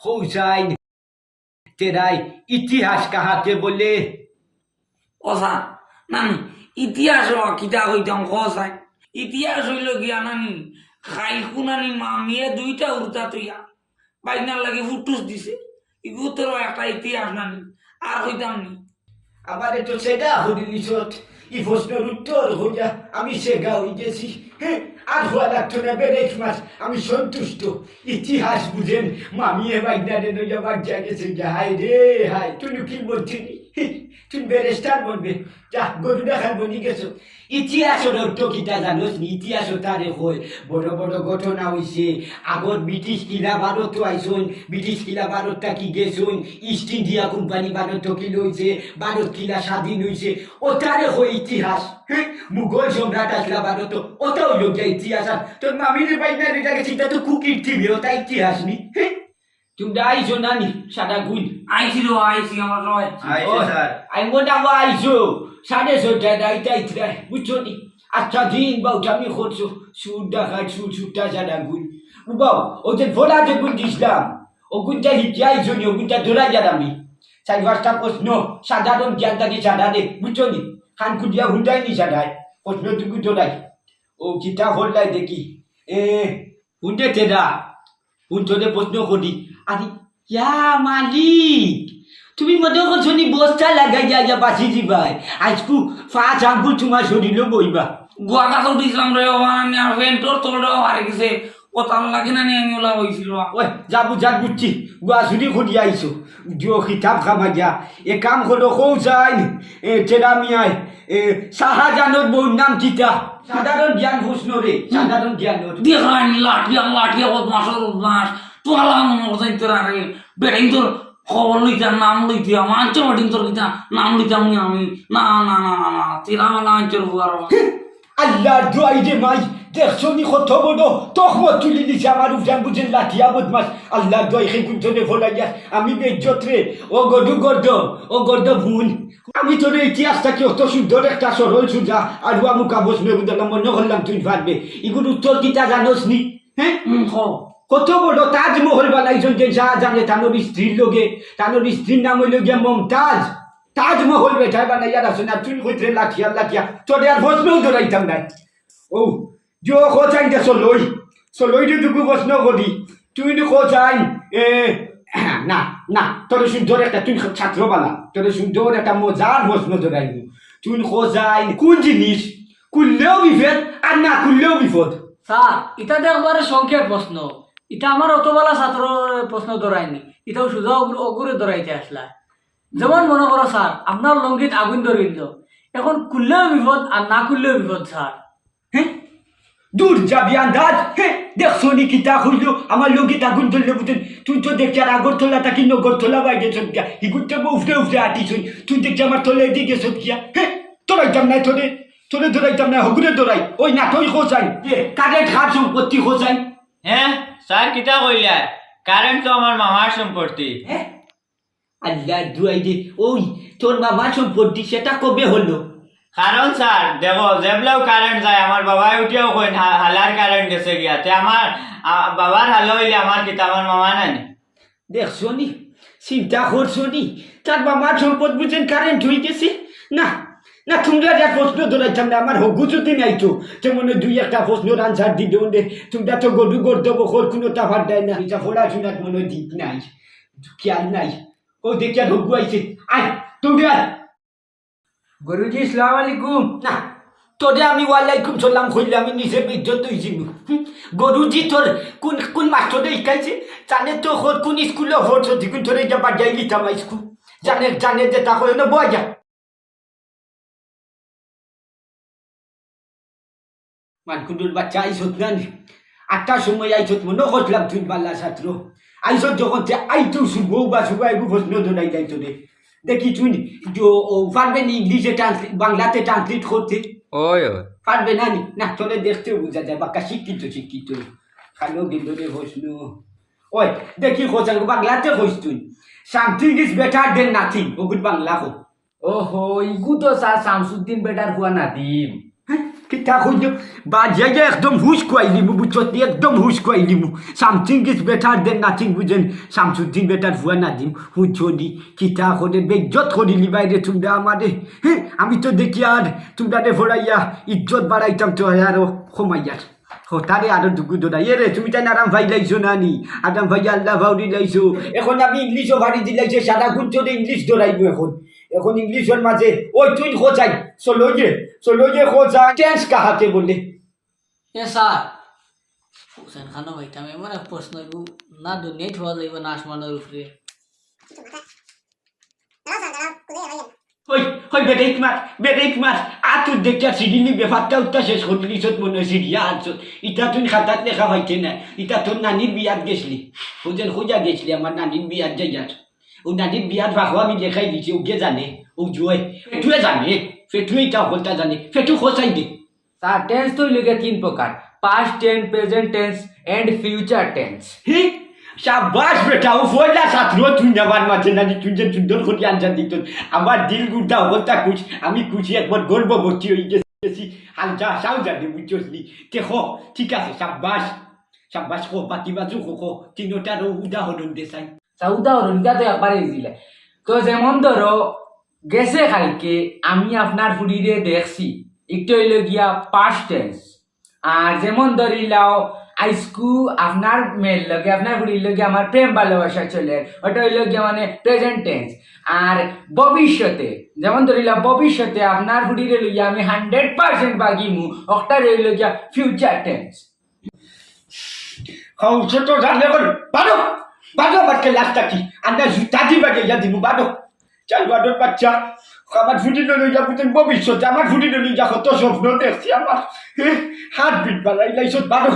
हुसैन तेरा इतिहास कहा के बोले ওসা নানি ইতিহাস কিতা কইতাম কসাই ইতিহাস হইল গিয়া নানি খাইকু নানি মামিয়ে দুইটা উড়তা তুইয়া বাইনার লাগে ফুটুস দিছে ইগুতর একটা ইতিহাস নানি আর কইতাম নি আমারে তো সেগা হরিলিছত ই প্রশ্নের উত্তর হইয়া আমি সেগা হয়ে গেছি হ্যাঁ আর হওয়া লাগতো না বেরেক মাস আমি সন্তুষ্ট ইতিহাস বুঝেন মামিয়ে বাইনারে নইয়া বাগিয়া গেছে হাই রে হাই তুই কি বলছিলি তুমি বেরেস্টার বলবে যা গরু দেখার বনি গেছো ইতিহাসের অর্থ কিতা জানোস নি ইতিহাস তারে হয় বড় বড় ঘটনা হইছে আগর ব্রিটিশ কিলা ভারত আইসন ব্রিটিশ কিলা ভারতটা কি গেছুন ইস্ট ইন্ডিয়া কোম্পানি ভারত কি লইছে ভারত কিলা স্বাধীন হইছে ওটারে হয় ইতিহাস হ্যাঁ মুঘল সম্রাট আসলা ভারত ওটাও লোক ইতিহাস আর তোর মামির বাইনা রেজা গেছি তা তো কুকির টিভি ওটা ইতিহাস নি হ্যাঁ তুমি আইছো নানি সাদা গুল আইছি আমার রয় আই মোটামো আইছো 6:30 রাইতাই ত্রাই বুঝছো নি আচ্ছা দিন বাউ আমি করছো সুদ দেখাই সুদটা সাদা গুল বাউ ওদের ভোলা যে গুল দিছিলাম ও গুলটা হিকে আইছো নি ও গুলটা ধরা যারামি 4-5টা প্রশ্ন সাধারণ জ্ঞান থাকে সাধারে বুঝছো নি খান কুটিয়া হুন্ডাই নি সাধায় প্রশ্নটুকু ধরাই ও কিতা হল্লাই দেখি হুন্ডে তেরা হুন্ডে প্রশ্ন করি আরে ইয়া মালিক তুমি মনে করছো নি বস্তা লাগাই যা বাসি দিবাই আজকু 5 আঙ্গুল তোমার শরীরও বইবা গুয়াটা তো দিছিলাম রে ওখানে আর ফেন্টর তোরও হারে গেছে ওতাল লাগে না নি আমি ওলা হইছিল ওই যাবু যাক বুঝছি গুয়া চুরি করি আইছো দিও খিতাব খামা যা এ কাম হলো কৌ যাই তেরামিয়ায় শাহজাহানের বউর নাম কিতা সাধারণ জ্ঞান প্রশ্ন রে সাধারণ জ্ঞান দেখাই লাঠিয়া বদমাস তোলা মনে করতে তোরা রে বেড়াই তোর খবর লইতাম নাম লইতাম আঞ্চল বাটিং তোর কিতা নাম লইতাম আমি না না না না না তিরামালা আঞ্চল বুয়ার আল্লাহর দোয়াই রে মাই দেখছো নি কত বড় তখমত তুলি দিছে আমার উঠান বুঝেন লাঠিয়া বদমাস আল্লাহর দোয়াই সেই গুঞ্জনে ফলাইয়া আমি বেজ্জত রে ও গর্দ ভুন আমি তোর ইতিহাসটা কি অত সুন্দর একটা সরল সুজা আর মুখা বসবে বুঝলাম মনে করলাম তুই পারবে এগুলো উত্তর কিতা জানোস নি হ্যাঁ কত বড় তাজমহল বানাইছেন যে শাহজাহান তানোর স্ত্রীর লোকে তানোর স্ত্রীর নাম হইল গিয়া মমতাজ তাজমহল বেঠায় বানাইয়া রাখছেন আর তুই কইতে লাঠিয়া তোরে আর প্রশ্নও ধরাইতাম নাই ও জো খোঁচাই দে চলই টুকু প্রশ্ন করি তুই খোঁচাই না তোর সুন্দর একটা তুই ছাত্র বানা তোর সুন্দর একটা মজার প্রশ্ন ধরাইনি তুই খোঁচাই কোন জিনিস খুললেও বিপদ আর না খুললেও বিপদ স্যার এটা তো একবারে সংক্ষেপ প্রশ্ন এটা আমার অতবেলা ছাত্র প্রশ্ন ধরায়নি এটাও সুযোগ অগুরে ধরাইতে আসলা যেমন মনে করো স্যার আপনার লঙ্গিত আগুন ধরিল এখন খুললেও বিপদ আর না খুললেও বিপদ স্যার হ্যাঁ দূর যাবি আন্দাজ হ্যাঁ দেখছো নি কিতা হইল আমার লঙ্গিত আগুন ধরলে বুঝেন তুই তো দেখছি আর আগরতলাটা কি নগরতলা বাইরে সব গিয়া হিগুরটা উফরে আটিস তুই দেখছি আমার তলে দিকে সব গিয়া হ্যাঁ ধরাইতাম নাই তোরে ধরাইতাম না হগুরে ধরাই ওই না তুই খোঁজাই কারেন্ট হার সম্পত্তি খোঁজাই হ্যাঁ স্যার কিতা কইলা কারেন্ট তো আমার মামার সম্পত্তি হ্যাঁ আল্লাহ দুয়াই দে ওই তোর বাবার সম্পত্তি সেটা কবে হলো কারণ স্যার দেখো যেবলাও কারেন্ট যায় আমার বাবাই উঠিয়াও কই হালার কারেন্ট গেছে গিয়াতে আমার বাবার হালো হইলে আমার কিতা আমার মামা নানি দেখছো নি চিন্তা করছো নি তার বাবার সম্পদ বুঝেন কারেন্ট হয়ে গেছে না না তোমরা যা প্রশ্ন ধরাইতাম না আমার হগু যদি নাই তো তেমন 2-1টা প্রশ্নের আনসার দিতে হলে তোমরা তো গরু গর্দ বকর কোনো তাফার দেয় না এটা পড়াশোনার মনে দিক নাই খেয়াল নাই ও দেখিয়া হগু আইছে আয় তোমরা গুরুজি আসসালামু আলাইকুম না তোরে আমি ওয়ালাইকুম সালাম কইলে আমি নিজে বিদ্যুৎ হইছি গরুজি তোর কোন মাস্টারে শিখাইছে জানে তো কোন স্কুলে হচ্ছে দেখুন তোরে যা বাজাই লিতাম স্কুল জানে যে তা কই না বয় যা মানকুণ্ডুর বাচ্চা আইসত না 8টার সময় আইসত মনে করলাম তুই বাল্লা ছাত্র আইসত যখন আইতো শুভ বা শুভাইবু প্রশ্ন ধরাই যাই তোরে দেখি তুই পারবে না ইংলিশে বাংলাতে ট্রান্সলেট করতে ওই পারবে না না তোরে দেখতেও বোঝা যায় বাক্কা শিক্ষিত খালো গিন্দরে প্রশ্ন ওই দেখি খোঁজা বাংলাতে কইস তুই something is better than nothing ওগুড বাংলা কো ওহো ইগু তো স্যার শামসুদ্দিন বেটার হুয়া নাদিম কিতা কইল বাজে একদম হুশ কইলি মু বুঝতি একদম হুশ কইলি মু something is better than nothing বুঝেন শামসুদ্দিন বেটার ভুয়া নাদিম হুজনি কিতা করে বেজ্জত করিলি বাইরে তোমরা আমারে হ্যাঁ আমি তো দেখি আর তোমরা ফোড়াইয়া ইজ্জত বাড়াইতাম তো আরো কমাইয়ার হঠারে আরো দুগু দৌড়াই রে তুমি তাই আরাম ভাই লাইছো না নি আরাম ভাই আল্লাহ ভাউরি লাইছো এখন আমি ইংলিশও ভারী দিলাইছে সারা গুণ চলে ইংলিশ দৌড়াইবো এখন ইংলিশের মাঝে ওই তুই খোঁজাই চলো যে খোঁজা টেন্স কাহাকে বলে এ স্যার হোসেন খানো ভাইতাম এমন এক প্রশ্ন হইব না দুনিয়ায় ঠোয়া যাইব না আসমানের উপরে ওই বেরেক মার আর তুই দেখতে সিডিনি ব্যাপারটা উত্তা শেষ করলি সত মনে হয় সিডিয়া আনছ ইটা তুই খাতাত লেখা পাইছে না ইটা তোর নানির বিয়াত গেছলি খুঁজেন খুঁজা গেছলি আমার নানির বিয়াত যাইয়ার ও নানির বিয়াত ভাগো আমি দেখাই দিছি ওকে জানে ও জুয়ে ফেটুয়ে জানে ফেটুয়ে ইটা হলটা জানে ফেটু খোঁচাই দে স্যার টেন্স তো লিখে 3 প্রকার past tense present tense and future tense হি শাবাশ বেটা ও ফয়লা ছাত্র তুই নেবার মাঝে নানি তুই যে সুন্দর করে আনসার দিত আমার দিল গুড়টা অবস্থা কুছ আমি খুশি একবার গর্ববতী হয়ে গেছি হালজা সাউ জানি বুঝছলি দেখো ঠিক আছে শাবাশ খো বাকি বাজু খো তিনটারও উদাহরণ দেখাই উদাহরণটা তো একবারে দিলে তো যেমন ধরো গেছে কালকে আমি আপনার ফুডিরে দেখছি একটু হইল গিয়া পাস্ট টেন্স আর যেমন ধরিলাও আইসকু আপনার মেল লগে আপনার ফুডির লগে আমার প্রেম ভালোবাসা চলে ওটা হইল গিয়া মানে প্রেজেন্ট টেন্স আর ভবিষ্যতে যেমন ধরিলাম ভবিষ্যতে আপনার ফুডিরে লইয়া আমি 100% বাগিমু ওটা রইল গিয়া ফিউচার টেন্স খাও ছোট জানলে বল বাড়ো বাড়কে লাস্টটা কি আন্দাজ জুতাজি বাজে যা দিব বাড়ো চাল বাড়োর বাচ্চা আমার ফুটি লই যা বুঝেন ভবিষ্যতে আমার ফুটি লই যা কত স্বপ্ন দেখছি আমার হাত বিট বাড়াই লাইছত বাড়ো